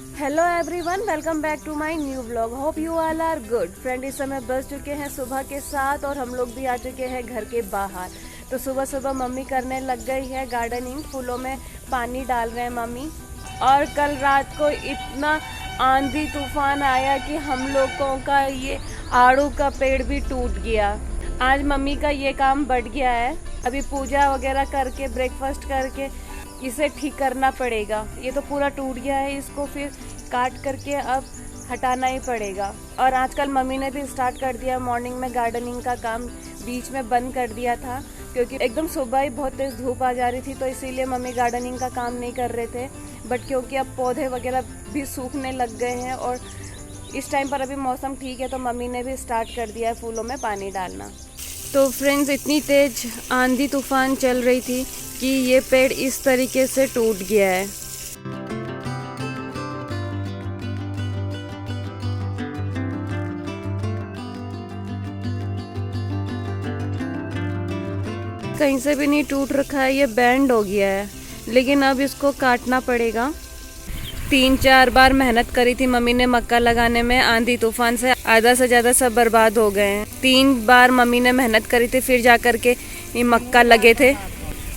Hello everyone, welcome back to my new vlog. Hope you all are good. Friend, इस समय बज चुके हैं सुबह के 7 और हम लोग भी आ चुके हैं घर के बाहर। तो सुबह सुबह मम्मी करने लग गई है गार्डनिंग। फूलों में पानी डाल रहे हैं मम्मी। और कल रात को इतना आंधी तूफान आया कि हम लोगों का ये आड़ू का पेड़ भी टूट गया। आज मम्मी का ये काम बढ़ गया है। अभी पूजा वगैरह करके ब्रेकफास्ट करके इसे ठीक करना पड़ेगा। ये तो पूरा टूट गया है, इसको फिर काट करके अब हटाना ही पड़ेगा। और आजकल मम्मी ने भी स्टार्ट कर दिया मॉर्निंग में गार्डनिंग का काम। बीच में बंद कर दिया था क्योंकि एकदम सुबह ही बहुत तेज़ धूप आ जा रही थी, तो इसीलिए मम्मी गार्डनिंग का काम नहीं कर रहे थे। बट क्योंकि अब पौधे वगैरह भी सूखने लग गए हैं और इस टाइम पर अभी मौसम ठीक है, तो मम्मी ने भी स्टार्ट कर दिया है फूलों में पानी डालना। तो फ्रेंड्स, इतनी तेज आंधी तूफान चल रही थी कि ये पेड़ इस तरीके से टूट गया है। कहीं से भी नहीं टूट रखा है, ये बैंड हो गया है। लेकिन अब इसको काटना पड़ेगा। 3-4 बार मेहनत करी थी मम्मी ने मक्का लगाने में। आंधी तूफान से आधा से ज़्यादा सब बर्बाद हो गए हैं। 3 बार मम्मी ने मेहनत करी थी, फिर जा कर के ये मक्का लगे थे।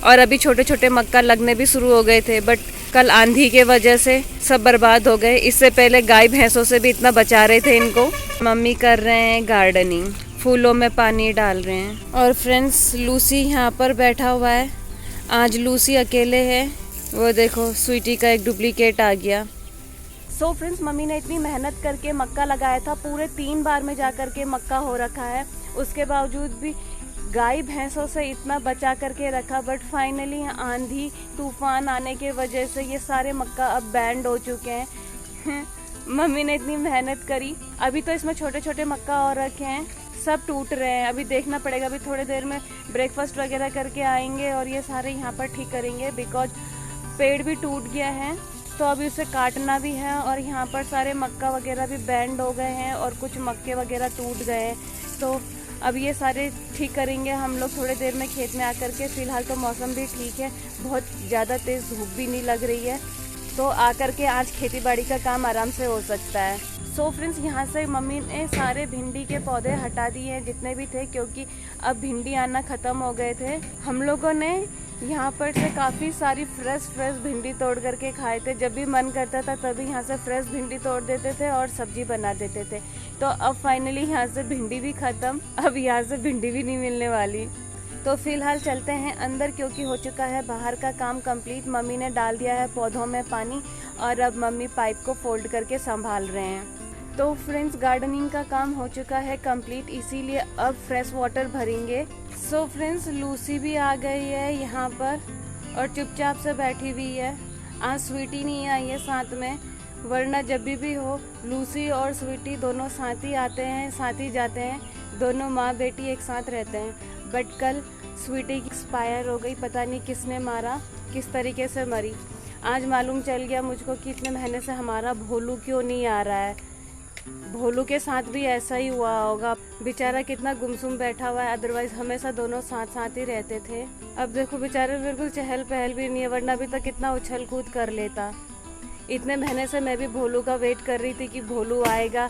और अभी छोटे छोटे मक्का लगने भी शुरू हो गए थे, बट कल आंधी के वजह से सब बर्बाद हो गए। इससे पहले गाय भैंसों से भी इतना बचा रहे थे इनको। मम्मी कर रहे हैं गार्डनिंग, फूलों में पानी डाल रहे हैं। और फ्रेंड्स, लूसी यहाँ पर बैठा हुआ है। आज लूसी अकेले है। वो देखो, स्वीटी का एक डुप्लीकेट आ गया। सो फ्रेंड्स, मम्मी ने इतनी मेहनत करके मक्का लगाया था। पूरे 3 बार में जा कर के मक्का हो रखा है। उसके बावजूद भी गाय भैंसों से इतना बचा करके रखा, बट फाइनली आंधी तूफान आने के वजह से ये सारे मक्का अब बैंड हो चुके हैं। मम्मी ने इतनी मेहनत करी। अभी तो इसमें छोटे छोटे मक्का और रखे हैं, सब टूट रहे हैं। अभी देखना पड़ेगा। अभी थोड़ी देर में ब्रेकफास्ट वगैरह करके आएंगे और ये सारे यहाँ पर ठीक करेंगे। बिकॉज पेड़ भी टूट गया है, तो अभी उसे काटना भी है। और यहाँ पर सारे मक्का वगैरह भी बैंड हो गए हैं और कुछ मक्के वगैरह टूट गए हैं। तो अब ये सारे ठीक करेंगे हम लोग थोड़ी देर में खेत में आकर के। फ़िलहाल तो मौसम भी ठीक है, बहुत ज़्यादा तेज़ धूप भी नहीं लग रही है, तो आकर के आज खेती बाड़ी का काम आराम से हो सकता है। सो फ्रेंड्स, यहाँ से मम्मी ने सारे भिंडी के पौधे हटा दिए हैं जितने भी थे, क्योंकि अब भिंडी आना ख़त्म हो गए थे। हम लोगों ने यहाँ पर से काफ़ी सारी फ्रेश भिंडी तोड़ करके खाए थे। जब भी मन करता था तभी यहाँ से फ्रेश भिंडी तोड़ देते थे और सब्जी बना देते थे। तो अब फाइनली यहाँ से भिंडी भी ख़त्म। अब यहाँ से भिंडी भी नहीं मिलने वाली। तो फिलहाल चलते हैं अंदर, क्योंकि हो चुका है बाहर का काम कंप्लीट। मम्मी ने डाल दिया है पौधों में पानी और अब मम्मी पाइप को फोल्ड करके संभाल रहे हैं। तो फ्रेंड्स, गार्डनिंग का काम हो चुका है कंप्लीट, इसीलिए अब फ्रेश वाटर भरेंगे। सो फ्रेंड्स, लूसी भी आ गई है यहाँ पर और चुपचाप से बैठी हुई है। आज स्वीटी नहीं आई है साथ में, वरना जब भी हो लूसी और स्वीटी दोनों साथ ही आते हैं, साथ ही जाते हैं। दोनों माँ बेटी एक साथ रहते हैं। बट कल स्वीटी की एक्सपायर हो गई। पता नहीं किसने मारा, किस तरीके से मरी। आज मालूम चल गया मुझको कि इतने महीने से हमारा भोलू क्यों नहीं आ रहा है। भोलू के साथ भी ऐसा ही हुआ होगा। बेचारा कितना गुमसुम बैठा हुआ है, अदरवाइज हमेशा दोनों साथ साथ ही रहते थे। अब देखो, बेचारे बिल्कुल चहल पहल भी नहीं है, वरना अभी तक कितना उछल कूद कर लेता। इतने महीने से मैं भी भोलू का वेट कर रही थी कि भोलू आएगा,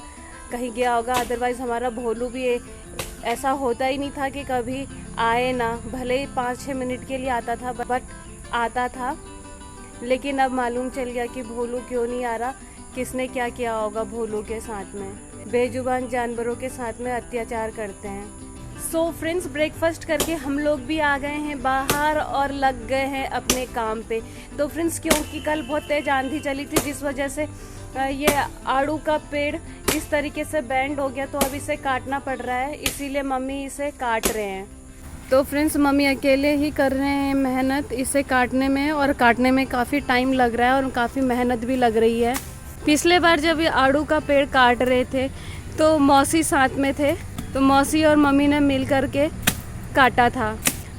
कहीं गया होगा। अदरवाइज हमारा भोलू भी ऐसा होता ही नहीं था कि कभी आए ना। भले ही 5-6 मिनट के लिए आता था, बट आता था। लेकिन अब मालूम चल गया कि भोलू क्यों नहीं आ रहा। किसने क्या किया होगा भोलू के साथ में। बेजुबान जानवरों के साथ में अत्याचार करते हैं। सो फ्रेंड्स, ब्रेकफास्ट करके हम लोग भी आ गए हैं बाहर और लग गए हैं अपने काम पे। तो फ्रेंड्स, क्योंकि कल बहुत तेज आंधी चली थी, जिस वजह से ये आड़ू का पेड़ इस तरीके से बैंड हो गया, तो अब इसे काटना पड़ रहा है। इसीलिए मम्मी इसे काट रहे हैं। तो फ्रेंड्स, मम्मी अकेले ही कर रहे हैं मेहनत इसे काटने में, और काटने में काफ़ी टाइम लग रहा है और काफ़ी मेहनत भी लग रही है। पिछले बार जब ये आड़ू का पेड़ काट रहे थे तो मौसी साथ में थे, तो मौसी और मम्मी ने मिल कर के काटा था।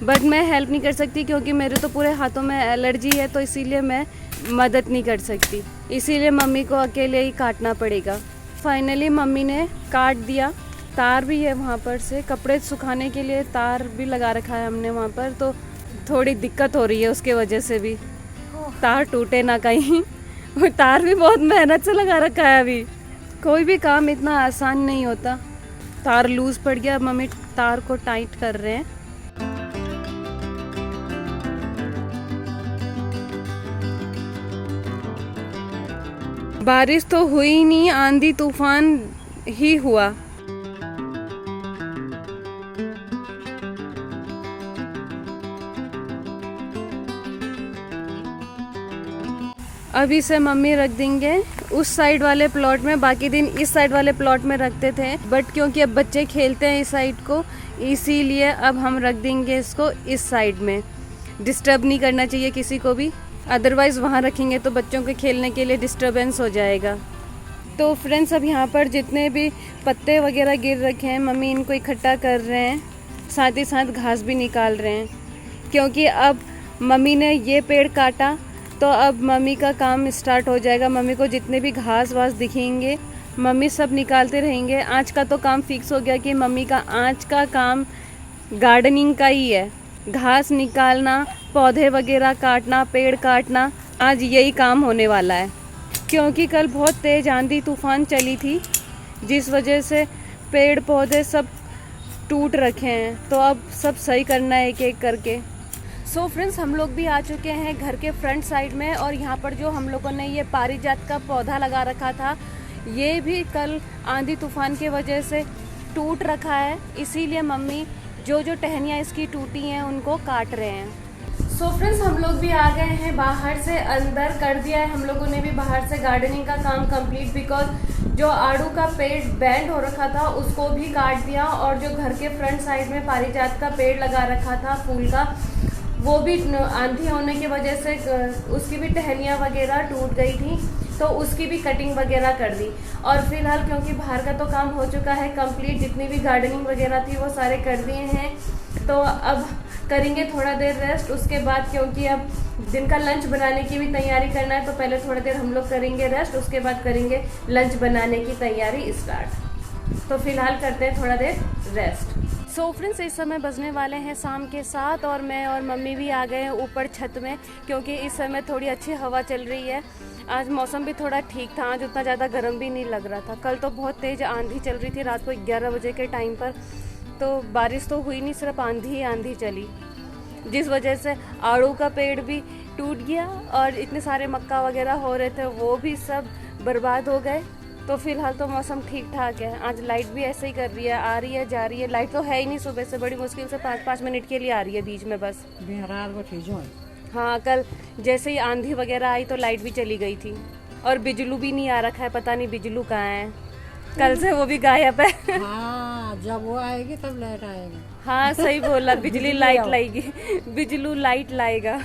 बट मैं हेल्प नहीं कर सकती क्योंकि मेरे तो पूरे हाथों में एलर्जी है, तो इसीलिए मैं मदद नहीं कर सकती। इसीलिए मम्मी को अकेले ही काटना पड़ेगा। फाइनली मम्मी ने काट दिया। तार भी है वहाँ पर से, कपड़े सुखाने के लिए तार भी लगा रखा है हमने वहाँ पर, तो थोड़ी दिक्कत हो रही है उसके वजह से भी, तार टूटे ना कहीं। वो तार भी बहुत मेहनत से लगा रखा है। अभी कोई भी काम इतना आसान नहीं होता। तार लूज पड़ गया, अब मम्मी तार को टाइट कर रहे हैं। बारिश तो हुई नहीं, आंधी तूफान ही हुआ। अब इसे मम्मी रख देंगे उस साइड वाले प्लॉट में, बाकी दिन इस साइड वाले प्लॉट में रखते थे, बट क्योंकि अब बच्चे खेलते हैं इस साइड को, इसीलिए अब हम रख देंगे इसको इस साइड में। डिस्टर्ब नहीं करना चाहिए किसी को भी, अदरवाइज़ वहाँ रखेंगे तो बच्चों के खेलने के लिए डिस्टर्बेंस हो जाएगा। तो फ्रेंड्स, अब यहाँ पर जितने भी पत्ते वगैरह गिर रखे हैं मम्मी इनको इकट्ठा कर रहे हैं, साथ ही साथ घास भी निकाल रहे हैं, क्योंकि अब मम्मी ने ये पेड़ काटा तो अब मम्मी का काम स्टार्ट हो जाएगा। मम्मी को जितने भी घास वास दिखेंगे मम्मी सब निकालते रहेंगे। आज का तो काम फिक्स हो गया कि मम्मी का आज का काम गार्डनिंग का ही है, घास निकालना, पौधे वगैरह काटना, पेड़ काटना, आज यही काम होने वाला है। क्योंकि कल बहुत तेज़ आंधी तूफान चली थी, जिस वजह से पेड़ पौधे सब टूट रखे हैं, तो अब सब सही करना है एक एक करके। सो फ्रेंड्स, हम लोग भी आ चुके हैं घर के फ्रंट साइड में, और यहाँ पर जो हम लोगों ने ये पारिजात का पौधा लगा रखा था ये भी कल आंधी तूफान की वजह से टूट रखा है, इसीलिए मम्मी जो जो टहनियाँ इसकी टूटी हैं उनको काट रहे हैं। सो फ्रेंड्स, हम लोग भी आ गए हैं बाहर से, अंदर कर दिया है हम लोगों ने भी बाहर से गार्डनिंग का काम कंप्लीट, बिकॉज जो आड़ू का पेड़ बैंड हो रखा था उसको भी काट दिया, और जो घर के फ्रंट साइड में पारिजात का पेड़ लगा रखा था फूल का, वो भी आंधी होने की वजह से उसकी भी टहनियाँ वगैरह टूट गई थी, तो उसकी भी कटिंग वगैरह कर दी। और फिलहाल क्योंकि बाहर का तो काम हो चुका है कंप्लीट, जितनी भी गार्डनिंग वगैरह थी वो सारे कर दिए हैं, तो अब करेंगे थोड़ा देर रेस्ट। उसके बाद क्योंकि अब दिन का लंच बनाने की भी तैयारी करना है, तो पहले थोड़ा देर हम लोग करेंगे रेस्ट, उसके बाद करेंगे लंच बनाने की तैयारी स्टार्ट। तो फिलहाल करते हैं थोड़ा देर रेस्ट। सो फ्रेंड्स, इस समय बजने वाले हैं शाम के 7, और मैं और मम्मी भी आ गए हैं ऊपर छत में, क्योंकि इस समय थोड़ी अच्छी हवा चल रही है। आज मौसम भी थोड़ा ठीक था, आज उतना ज़्यादा गर्म भी नहीं लग रहा था। कल तो बहुत तेज़ आंधी चल रही थी रात को 11 बजे के टाइम पर, तो बारिश तो हुई नहीं, सिर्फ आंधी ही आंधी चली, जिस वजह से आड़ू का पेड़ भी टूट गया, और इतने सारे मक्का वगैरह हो रहे थे वो भी सब बर्बाद हो गए। तो फिलहाल तो मौसम ठीक ठाक है। आज लाइट भी ऐसे ही कर रही है, आ रही है जा रही है, लाइट तो है ही नहीं, सुबह से बड़ी मुश्किल से 5-5 मिनट के लिए आ रही है बीच में बस। हाँ, कल जैसे ही आंधी वगैरह आई तो लाइट भी चली गई थी, और बिजलू भी नहीं आ रखा है, पता नहीं बिजलू कहाँ है, कल से वो भी गायब है। हाँ, जब वो आएगी तब लाइट आएगी। हाँ सही बोला, बिजली लाइट लाएगी, बिजलू लाइट लाएगा।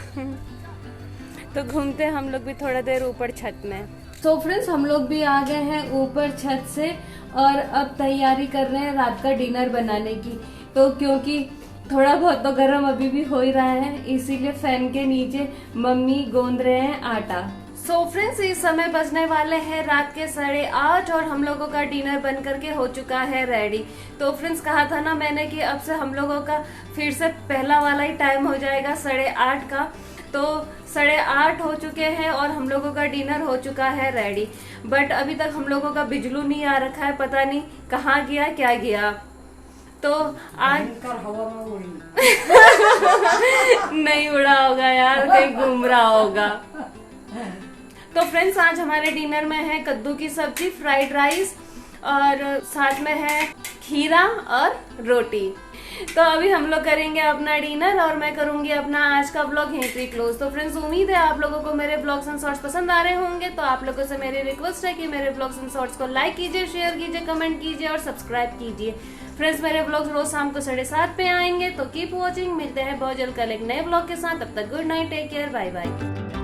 तो घूमते हम लोग भी थोड़ा देर ऊपर छत में। तो फ्रेंड्स, हम लोग भी आ गए हैं ऊपर छत से, और अब तैयारी कर रहे हैं रात का डिनर बनाने की। तो क्योंकि थोड़ा बहुत तो गर्म अभी भी हो ही रहा है, इसीलिए फैन के नीचे मम्मी गूंद रहे हैं आटा। सो फ्रेंड्स, इस समय बजने वाले हैं रात के 8:30, और हम लोगों का डिनर बन करके हो चुका है रेडी। तो फ्रेंड्स, कहा था ना मैंने कि अब से हम लोगों का फिर से पहला वाला ही टाइम हो जाएगा 8:30 का। तो 8:30 हो चुके हैं और हम लोगों का डिनर हो चुका है रेडी, बट अभी तक हम लोगों का बिजलू नहीं आ रखा है, पता नहीं कहाँ गया क्या गया। तो आज हवा में उड़ी नहीं उड़ा होगा यार, कहीं घूम रहा होगा। तो फ्रेंड्स, आज हमारे डिनर में है कद्दू की सब्जी, फ्राइड राइस, और साथ में है खीरा और रोटी। तो अभी हम लोग करेंगे अपना डिनर, और मैं करूंगी अपना आज का ब्लॉग यहीं पे क्लोज। तो फ्रेंड्स, उम्मीद है आप लोगों को मेरे ब्लॉग्स एंड शॉर्ट्स पसंद आ रहे होंगे। तो आप लोगों से मेरी रिक्वेस्ट है कि मेरे ब्लॉग्स एंड शॉर्ट्स को लाइक कीजिए, शेयर कीजिए, कमेंट कीजिए और सब्सक्राइब कीजिए। फ्रेंड्स, मेरे ब्लॉग्स रोज शाम को 7:30 पे आएंगे, तो कीप वॉचिंग। मिलते हैं बहुत जल्द कल एक नए ब्लॉग के साथ। तब तक good night, take care, bye bye.